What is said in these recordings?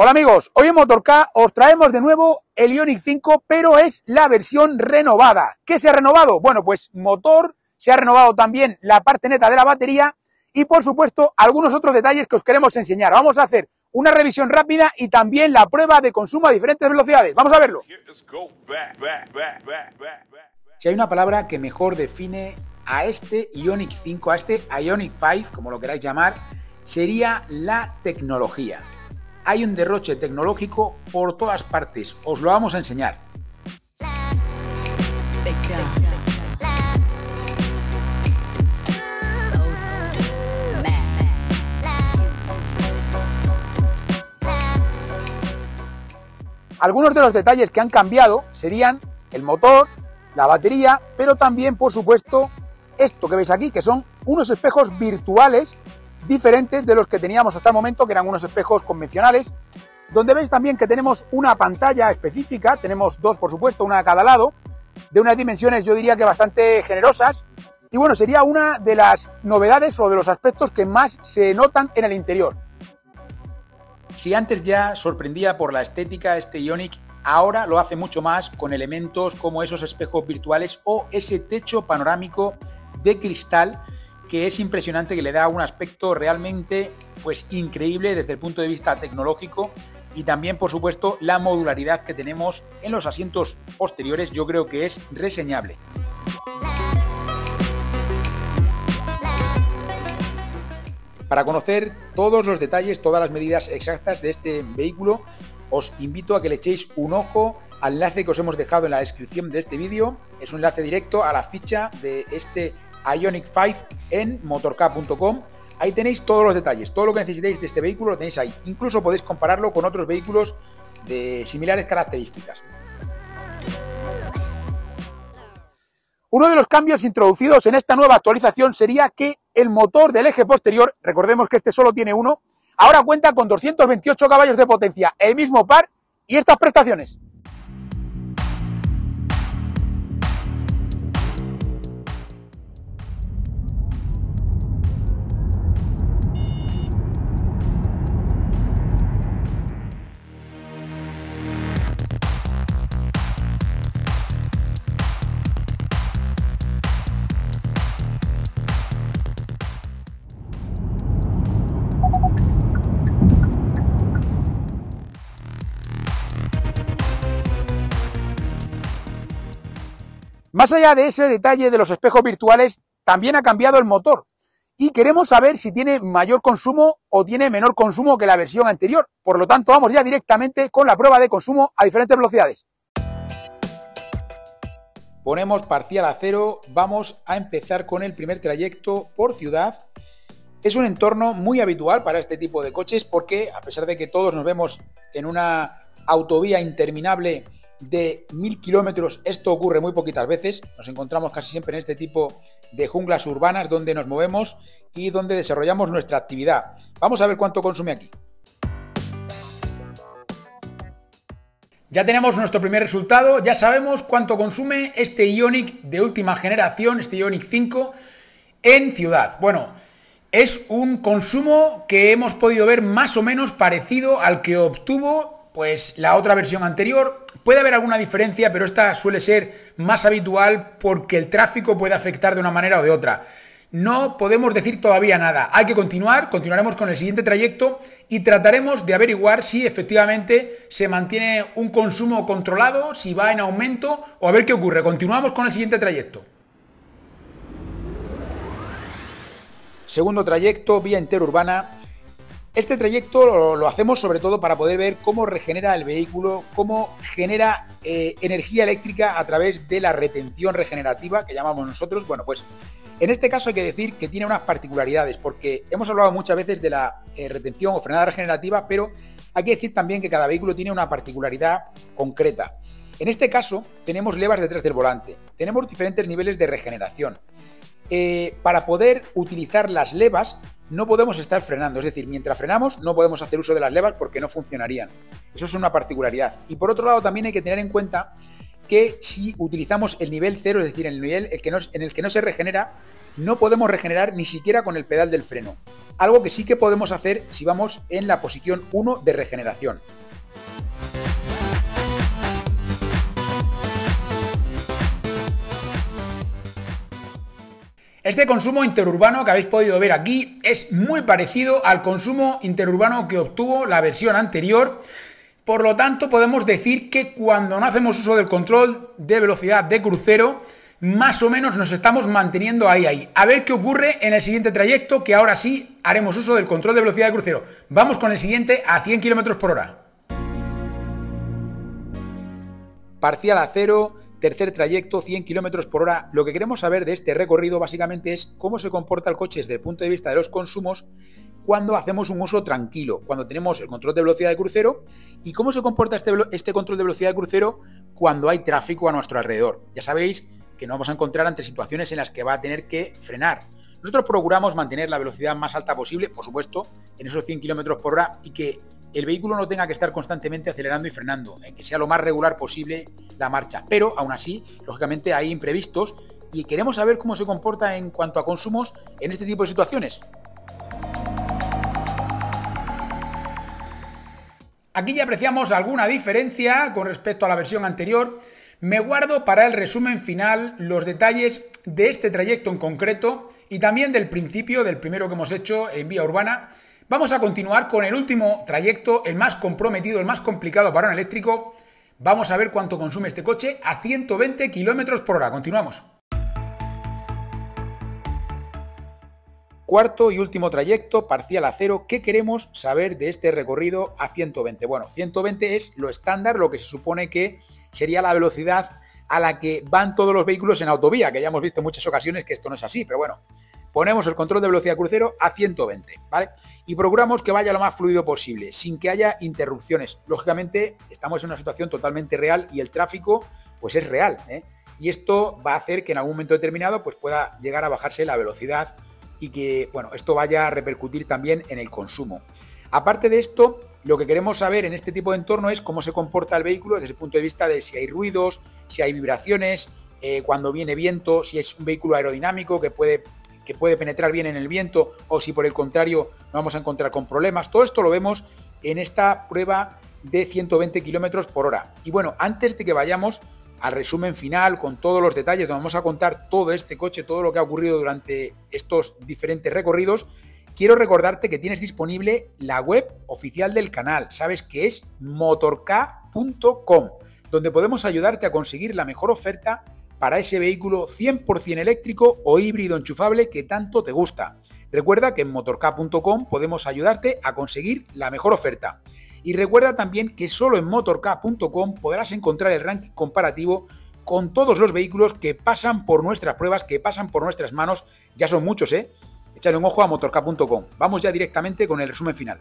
Hola amigos, hoy en Motork os traemos de nuevo el Ioniq 5, pero es la versión renovada. ¿Qué se ha renovado? Bueno, pues motor, se ha renovado también la parte neta de la batería y por supuesto algunos otros detalles que os queremos enseñar. Vamos a hacer una revisión rápida y también la prueba de consumo a diferentes velocidades. Vamos a verlo. Si hay una palabra que mejor define a este Ioniq 5, a este Ioniq 5, como lo queráis llamar, sería la tecnología. Hay un derroche tecnológico por todas partes, os lo vamos a enseñar. Algunos de los detalles que han cambiado serían el motor, la batería, pero también, por supuesto, esto que veis aquí, que son unos espejos virtuales diferentes de los que teníamos hasta el momento, que eran unos espejos convencionales, donde veis también que tenemos una pantalla específica, tenemos dos por supuesto, una a cada lado, de unas dimensiones yo diría que bastante generosas, y bueno, sería una de las novedades o de los aspectos que más se notan en el interior. Si antes ya sorprendía por la estética este Ioniq, ahora lo hace mucho más con elementos como esos espejos virtuales o ese techo panorámico de cristal que es impresionante, que le da un aspecto realmente pues increíble desde el punto de vista tecnológico, y también por supuesto la modularidad que tenemos en los asientos posteriores yo creo que es reseñable. Para conocer todos los detalles, todas las medidas exactas de este vehículo, os invito a que le echéis un ojo al enlace que os hemos dejado en la descripción de este vídeo. Es un enlace directo a la ficha de este Ioniq 5 en motork.com. Ahí tenéis todos los detalles, todo lo que necesitéis de este vehículo lo tenéis ahí. Incluso podéis compararlo con otros vehículos de similares características. Uno de los cambios introducidos en esta nueva actualización sería que el motor del eje posterior, recordemos que este solo tiene uno, ahora cuenta con 228 caballos de potencia, el mismo par y estas prestaciones. Más allá de ese detalle de los espejos virtuales, también ha cambiado el motor y queremos saber si tiene mayor consumo o tiene menor consumo que la versión anterior. Por lo tanto, vamos ya directamente con la prueba de consumo a diferentes velocidades. Ponemos parcial a 0, vamos a empezar con el primer trayecto por ciudad. Es un entorno muy habitual para este tipo de coches porque, a pesar de que todos nos vemos en una autovía interminable de 1000 kilómetros, esto ocurre muy poquitas veces. Nos encontramos casi siempre en este tipo de junglas urbanas donde nos movemos y donde desarrollamos nuestra actividad. Vamos a ver cuánto consume aquí. Ya tenemos nuestro primer resultado, ya sabemos cuánto consume este Ioniq de última generación, este Ioniq 5 en ciudad. Bueno, es un consumo que hemos podido ver más o menos parecido al que obtuvo pues la otra versión anterior. Puede haber alguna diferencia, pero esta suele ser más habitual porque el tráfico puede afectar de una manera o de otra. No podemos decir todavía nada, hay que continuaremos con el siguiente trayecto y trataremos de averiguar si efectivamente se mantiene un consumo controlado, si va en aumento o a ver qué ocurre. Continuamos con el siguiente trayecto. Segundo trayecto, vía interurbana. Este trayecto lo hacemos sobre todo para poder ver cómo regenera el vehículo, cómo genera energía eléctrica a través de la retención regenerativa que llamamos nosotros. Bueno, pues en este caso hay que decir que tiene unas particularidades porque hemos hablado muchas veces de la retención o frenada regenerativa, pero hay que decir también que cada vehículo tiene una particularidad concreta. En este caso tenemos levas detrás del volante, tenemos diferentes niveles de regeneración. Para poder utilizar las levas no podemos estar frenando, es decir, mientras frenamos no podemos hacer uso de las levas porque no funcionarían. Eso es una particularidad. Y por otro lado también hay que tener en cuenta que si utilizamos el nivel 0, es decir, el nivel en el que no se regenera, no podemos regenerar ni siquiera con el pedal del freno. Algo que sí que podemos hacer si vamos en la posición 1 de regeneración. Este consumo interurbano que habéis podido ver aquí es muy parecido al consumo interurbano que obtuvo la versión anterior. Por lo tanto, podemos decir que cuando no hacemos uso del control de velocidad de crucero, más o menos nos estamos manteniendo ahí. A ver qué ocurre en el siguiente trayecto, que ahora sí haremos uso del control de velocidad de crucero. Vamos con el siguiente a 100 km por hora. Parcial a 0, tercer trayecto, 100 km por hora. Lo que queremos saber de este recorrido básicamente es cómo se comporta el coche desde el punto de vista de los consumos cuando hacemos un uso tranquilo, cuando tenemos el control de velocidad de crucero, y cómo se comporta este control de velocidad de crucero cuando hay tráfico a nuestro alrededor. Ya sabéis que nos vamos a encontrar ante situaciones en las que va a tener que frenar. Nosotros procuramos mantener la velocidad más alta posible, por supuesto, en esos 100 km por hora, y que el vehículo no tenga que estar constantemente acelerando y frenando, que sea lo más regular posible la marcha. Pero, aún así, lógicamente hay imprevistos y queremos saber cómo se comporta en cuanto a consumos en este tipo de situaciones. Aquí ya apreciamos alguna diferencia con respecto a la versión anterior. Me guardo para el resumen final los detalles de este trayecto en concreto y también del principio, del primero que hemos hecho en vía urbana. Vamos a continuar con el último trayecto, el más comprometido, el más complicado para un eléctrico. Vamos a ver cuánto consume este coche a 120 km por hora. Continuamos. Cuarto y último trayecto, parcial a 0. ¿Qué queremos saber de este recorrido a 120? Bueno, 120 es lo estándar, lo que se supone que sería la velocidad a la que van todos los vehículos en autovía, que ya hemos visto en muchas ocasiones que esto no es así, pero bueno, ponemos el control de velocidad crucero a 120, ¿vale? Y procuramos que vaya lo más fluido posible, sin que haya interrupciones. Lógicamente, estamos en una situación totalmente real y el tráfico, pues es real, ¿eh? Y esto va a hacer que en algún momento determinado, pues pueda llegar a bajarse la velocidad y que, bueno, esto vaya a repercutir también en el consumo. Aparte de esto, lo que queremos saber en este tipo de entorno es cómo se comporta el vehículo desde el punto de vista de si hay ruidos, si hay vibraciones, cuando viene viento, si es un vehículo aerodinámico que puede penetrar bien en el viento o si por el contrario nos vamos a encontrar con problemas. Todo esto lo vemos en esta prueba de 120 km por hora. Y bueno, antes de que vayamos al resumen final con todos los detalles, donde vamos a contar todo este coche, todo lo que ha ocurrido durante estos diferentes recorridos, quiero recordarte que tienes disponible la web oficial del canal, sabes que es motork.com, donde podemos ayudarte a conseguir la mejor oferta para ese vehículo 100% eléctrico o híbrido enchufable que tanto te gusta. Recuerda que en motork.com podemos ayudarte a conseguir la mejor oferta. Y recuerda también que solo en motork.com podrás encontrar el ranking comparativo con todos los vehículos que pasan por nuestras pruebas, que pasan por nuestras manos. Ya son muchos, ¿eh? Échale un ojo a motork.com. Vamos ya directamente con el resumen final.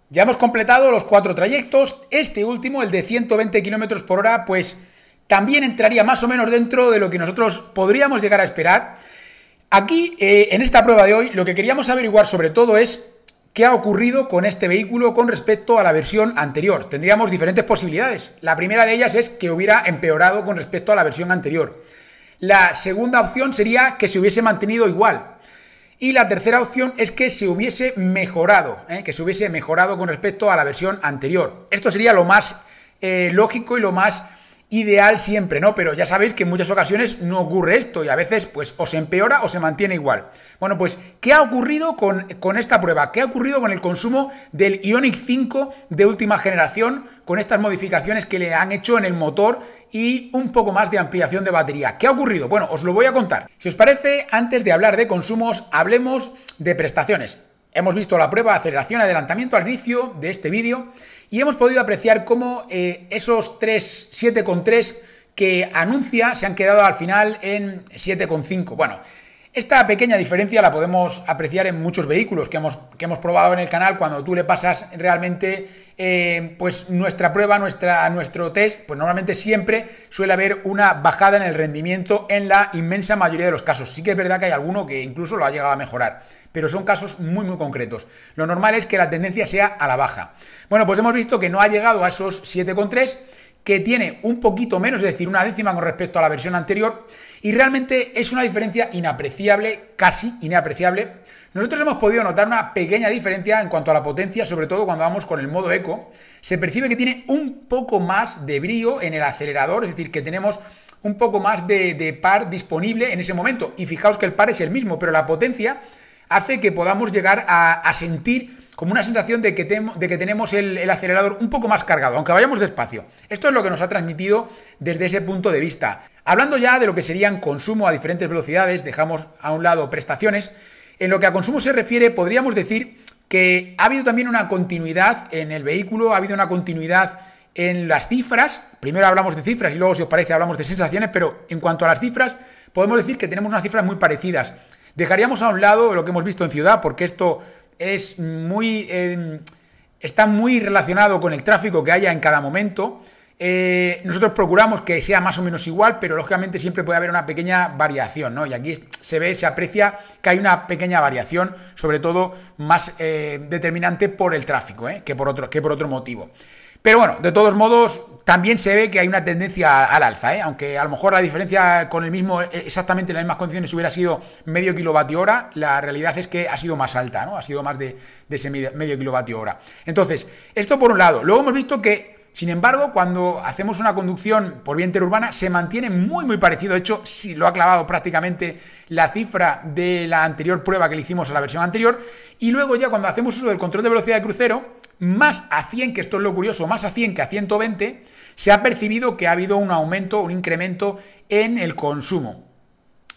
Ya hemos completado los 4 trayectos. Este último, el de 120 km por hora, pues también entraría más o menos dentro de lo que nosotros podríamos llegar a esperar. Aquí, en esta prueba de hoy, lo que queríamos averiguar sobre todo es qué ha ocurrido con este vehículo con respecto a la versión anterior. Tendríamos diferentes posibilidades. La primera de ellas es que hubiera empeorado con respecto a la versión anterior. La segunda opción sería que se hubiese mantenido igual. Y la tercera opción es que se hubiese mejorado, con respecto a la versión anterior. Esto sería lo más lógico y lo más ideal siempre, ¿no? Pero ya sabéis que en muchas ocasiones no ocurre esto y a veces pues o se empeora o se mantiene igual. Bueno, pues, ¿qué ha ocurrido con esta prueba? ¿Qué ha ocurrido con el consumo del Ioniq 5 de última generación con estas modificaciones que le han hecho en el motor y un poco más de ampliación de batería? ¿Qué ha ocurrido? Bueno, os lo voy a contar. Si os parece, antes de hablar de consumos, hablemos de prestaciones. Hemos visto la prueba de aceleración y adelantamiento al inicio de este vídeo y hemos podido apreciar cómo esos 7,3 que anuncia se han quedado al final en 7,5. Bueno, esta pequeña diferencia la podemos apreciar en muchos vehículos que hemos probado en el canal. Cuando tú le pasas realmente pues nuestra prueba, nuestro test, pues normalmente siempre suele haber una bajada en el rendimiento en la inmensa mayoría de los casos. Sí que es verdad que hay alguno que incluso lo ha llegado a mejorar, pero son casos muy concretos. Lo normal es que la tendencia sea a la baja. Bueno, pues hemos visto que no ha llegado a esos 7,3, que tiene un poquito menos, es decir, una décima con respecto a la versión anterior, y realmente es una diferencia inapreciable, casi inapreciable. Nosotros hemos podido notar una pequeña diferencia en cuanto a la potencia, sobre todo cuando vamos con el modo eco. Se percibe que tiene un poco más de brillo en el acelerador, es decir, que tenemos un poco más de par disponible en ese momento. Y fijaos que el par es el mismo, pero la potencia hace que podamos llegar a sentir como una sensación de que tenemos el acelerador un poco más cargado, aunque vayamos despacio. Esto es lo que nos ha transmitido desde ese punto de vista. Hablando ya de lo que serían consumo a diferentes velocidades, dejamos a un lado prestaciones. En lo que a consumo se refiere, podríamos decir que ha habido también una continuidad en el vehículo, ha habido una continuidad en las cifras. Primero hablamos de cifras y luego, si os parece, hablamos de sensaciones, pero en cuanto a las cifras, podemos decir que tenemos unas cifras muy parecidas. Dejaríamos a un lado lo que hemos visto en ciudad, porque esto es está muy relacionado con el tráfico que haya en cada momento. Nosotros procuramos que sea más o menos igual, pero lógicamente siempre puede haber una pequeña variación, ¿no? Y aquí se aprecia que hay una pequeña variación, sobre todo más determinante por el tráfico, que por otro motivo. Pero bueno, de todos modos, también se ve que hay una tendencia al alza, aunque a lo mejor la diferencia con el mismo, exactamente en las mismas condiciones, hubiera sido medio kilovatio hora, la realidad es que ha sido más alta, ¿no? Ha sido más de ese medio kilovatio hora. Entonces, esto por un lado. Luego hemos visto que, sin embargo, cuando hacemos una conducción por vía interurbana, se mantiene muy, muy parecido. De hecho, sí, lo ha clavado prácticamente la cifra de la anterior prueba que le hicimos a la versión anterior. Y luego ya cuando hacemos uso del control de velocidad de crucero, más a 100, que esto es lo curioso, más a 100 que a 120, se ha percibido que ha habido un aumento, un incremento en el consumo.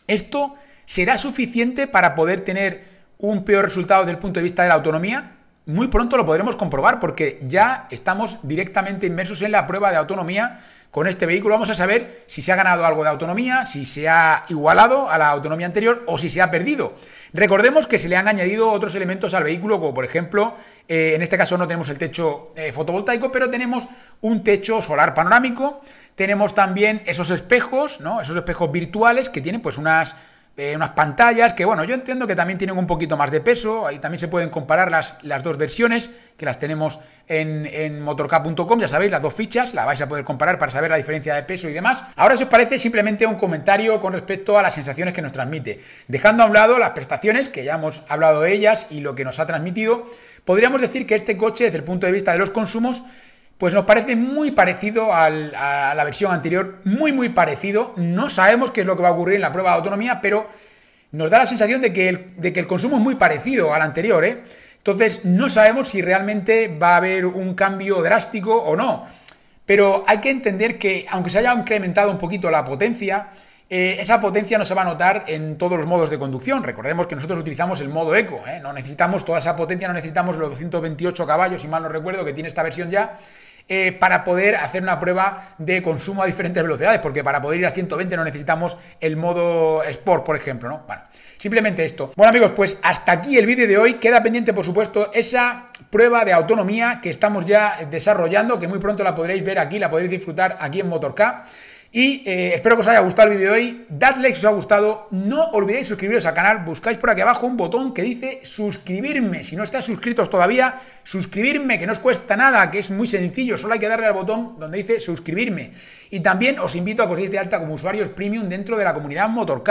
¿Esto será suficiente para poder tener un peor resultado desde el punto de vista de la autonomía? Muy pronto lo podremos comprobar porque ya estamos directamente inmersos en la prueba de autonomía. Con este vehículo vamos a saber si se ha ganado algo de autonomía, si se ha igualado a la autonomía anterior o si se ha perdido. Recordemos que se le han añadido otros elementos al vehículo, como por ejemplo, en este caso no tenemos el techo fotovoltaico, pero tenemos un techo solar panorámico, tenemos también esos espejos, ¿no? Esos espejos virtuales que tienen pues unas pantallas que, bueno, yo entiendo que también tienen un poquito más de peso. Ahí también se pueden comparar las dos versiones, que las tenemos en motork.com, ya sabéis, las dos fichas, las vais a poder comparar para saber la diferencia de peso y demás. Ahora, si os parece, simplemente un comentario con respecto a las sensaciones que nos transmite. Dejando a un lado las prestaciones, que ya hemos hablado de ellas, y lo que nos ha transmitido, podríamos decir que este coche, desde el punto de vista de los consumos, pues nos parece muy parecido a la versión anterior, muy, muy parecido. No sabemos qué es lo que va a ocurrir en la prueba de autonomía, pero nos da la sensación de que el consumo es muy parecido al anterior, Entonces, no sabemos si realmente va a haber un cambio drástico o no. Pero hay que entender que, aunque se haya incrementado un poquito la potencia, esa potencia no se va a notar en todos los modos de conducción. Recordemos que nosotros utilizamos el modo eco, no necesitamos toda esa potencia, no necesitamos los 228 caballos, si mal no recuerdo, que tiene esta versión ya, para poder hacer una prueba de consumo a diferentes velocidades, porque para poder ir a 120 no necesitamos el modo Sport, por ejemplo, ¿no? Bueno, simplemente esto. Bueno, amigos, pues hasta aquí el vídeo de hoy. Queda pendiente, por supuesto, esa prueba de autonomía que estamos ya desarrollando, que muy pronto la podréis ver aquí, la podréis disfrutar aquí en Motork. Y espero que os haya gustado el vídeo de hoy. Dad like si os ha gustado. No olvidéis suscribiros al canal. Buscáis por aquí abajo un botón que dice suscribirme. Si no estáis suscritos todavía, suscribirme, que no os cuesta nada, que es muy sencillo. Solo hay que darle al botón donde dice suscribirme. Y también os invito a que os deis de alta como usuarios premium dentro de la comunidad Motork.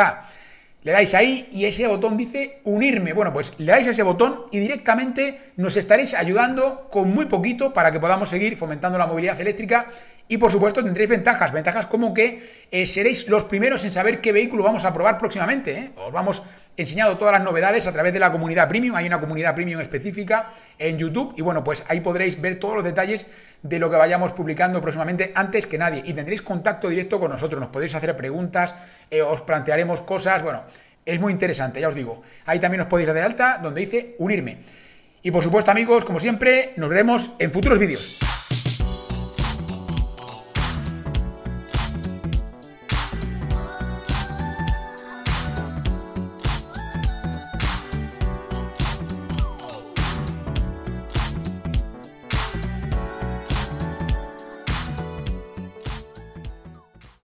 Le dais ahí y ese botón dice unirme. Bueno, pues le dais a ese botón y directamente nos estaréis ayudando con muy poquito para que podamos seguir fomentando la movilidad eléctrica. Y por supuesto tendréis ventajas como que seréis los primeros en saber qué vehículo vamos a probar próximamente. Os vamos enseñando todas las novedades a través de la comunidad premium. Hay una comunidad premium específica en YouTube y bueno, pues ahí podréis ver todos los detalles de lo que vayamos publicando próximamente antes que nadie y tendréis contacto directo con nosotros, nos podéis hacer preguntas, os plantearemos cosas, bueno, es muy interesante, ya os digo. Ahí también os podéis dar de alta donde dice unirme. Y por supuesto, amigos, como siempre, nos veremos en futuros vídeos.